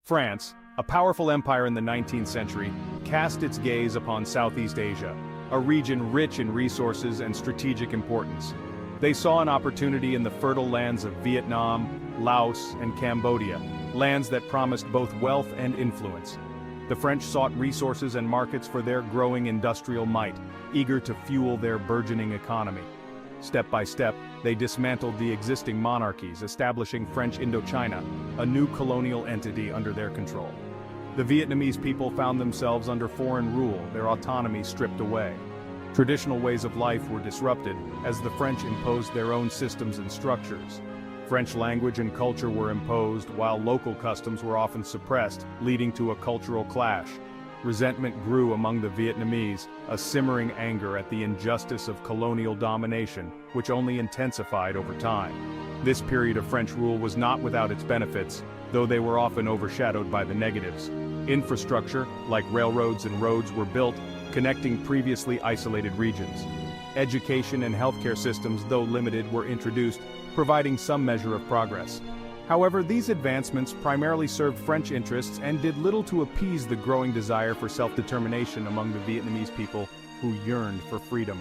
France, a powerful empire in the 19th century, cast its gaze upon Southeast Asia, a region rich in resources and strategic importance. They saw an opportunity in the fertile lands of Vietnam, Laos, and Cambodia, lands that promised both wealth and influence. The French sought resources and markets for their growing industrial might, eager to fuel their burgeoning economy. Step by step, they dismantled the existing monarchies, establishing French Indochina, a new colonial entity under their control. The Vietnamese people found themselves under foreign rule, their autonomy stripped away. Traditional ways of life were disrupted as the French imposed their own systems and structures. French language and culture were imposed, while local customs were often suppressed, leading to a cultural clash. Resentment grew among the Vietnamese, a simmering anger at the injustice of colonial domination, which only intensified over time. This period of French rule was not without its benefits, though they were often overshadowed by the negatives. Infrastructure, like railroads and roads, were built, connecting previously isolated regions. Education and healthcare systems, though limited, were introduced, providing some measure of progress. However, these advancements primarily served French interests and did little to appease the growing desire for self-determination among the Vietnamese people who yearned for freedom.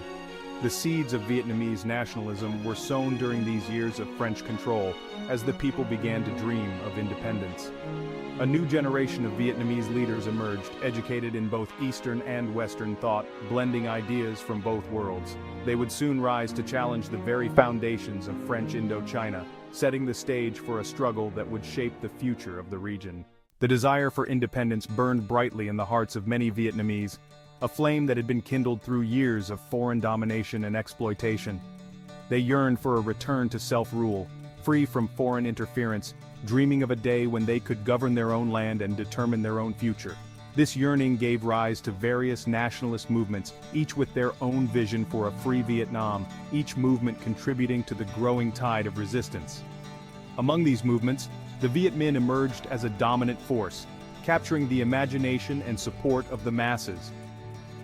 The seeds of Vietnamese nationalism were sown during these years of French control, as the people began to dream of independence. A new generation of Vietnamese leaders emerged, educated in both Eastern and Western thought, blending ideas from both worlds. They would soon rise to challenge the very foundations of French Indochina, setting the stage for a struggle that would shape the future of the region. The desire for independence burned brightly in the hearts of many Vietnamese, a flame that had been kindled through years of foreign domination and exploitation. They yearned for a return to self-rule, free from foreign interference, dreaming of a day when they could govern their own land and determine their own future. This yearning gave rise to various nationalist movements, each with their own vision for a free Vietnam, each movement contributing to the growing tide of resistance. Among these movements, the Viet Minh emerged as a dominant force, capturing the imagination and support of the masses.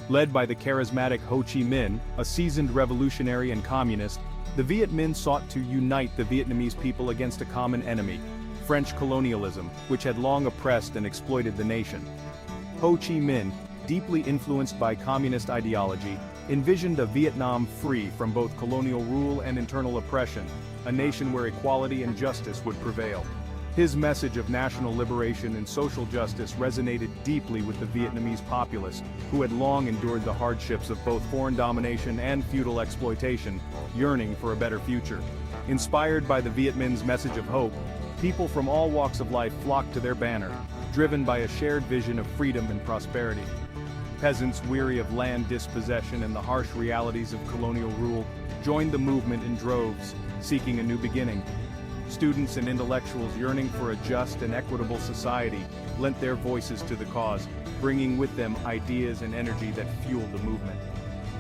Led by the charismatic Ho Chi Minh, a seasoned revolutionary and communist, the Viet Minh sought to unite the Vietnamese people against a common enemy, French colonialism, which had long oppressed and exploited the nation. Ho Chi Minh, deeply influenced by communist ideology, envisioned a Vietnam free from both colonial rule and internal oppression, a nation where equality and justice would prevail. His message of national liberation and social justice resonated deeply with the Vietnamese populace, who had long endured the hardships of both foreign domination and feudal exploitation, yearning for a better future. Inspired by the Viet Minh's message of hope, people from all walks of life flocked to their banner, driven by a shared vision of freedom and prosperity. Peasants weary of land dispossession and the harsh realities of colonial rule joined the movement in droves, seeking a new beginning. Students and intellectuals yearning for a just and equitable society lent their voices to the cause, bringing with them ideas and energy that fueled the movement.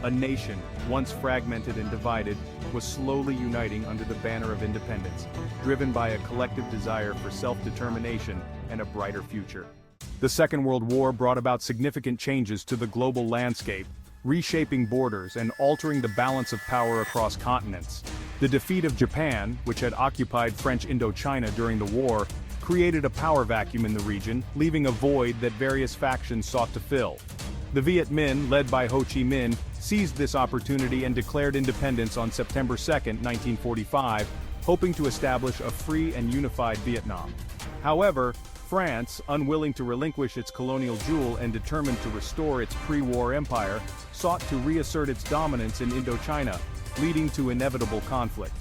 A nation, once fragmented and divided, was slowly uniting under the banner of independence, driven by a collective desire for self-determination and a brighter future. The Second World War brought about significant changes to the global landscape, reshaping borders and altering the balance of power across continents. The defeat of Japan, which had occupied French Indochina during the war, created a power vacuum in the region, leaving a void that various factions sought to fill. The Viet Minh, led by Ho Chi Minh, seized this opportunity and declared independence on September 2, 1945, hoping to establish a free and unified Vietnam. However, France, unwilling to relinquish its colonial jewel and determined to restore its pre-war empire, sought to reassert its dominance in Indochina, leading to inevitable conflict.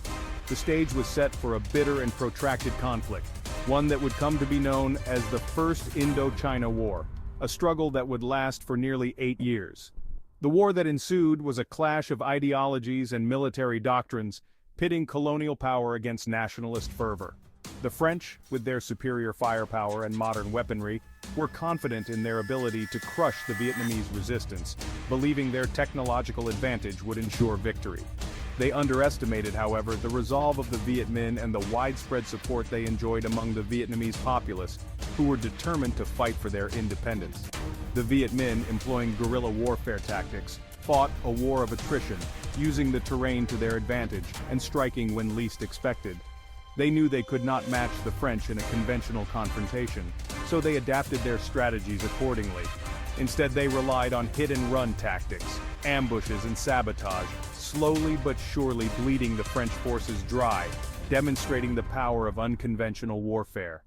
The stage was set for a bitter and protracted conflict, one that would come to be known as the First Indochina War, a struggle that would last for nearly 8 years. The war that ensued was a clash of ideologies and military doctrines, pitting colonial power against nationalist fervor. The French, with their superior firepower and modern weaponry, were confident in their ability to crush the Vietnamese resistance, believing their technological advantage would ensure victory. They underestimated, however, the resolve of the Viet Minh and the widespread support they enjoyed among the Vietnamese populace, who were determined to fight for their independence. The Viet Minh, employing guerrilla warfare tactics, fought a war of attrition, using the terrain to their advantage and striking when least expected. They knew they could not match the French in a conventional confrontation, so they adapted their strategies accordingly. Instead, they relied on hit-and-run tactics, ambushes and sabotage, slowly but surely bleeding the French forces dry, demonstrating the power of unconventional warfare.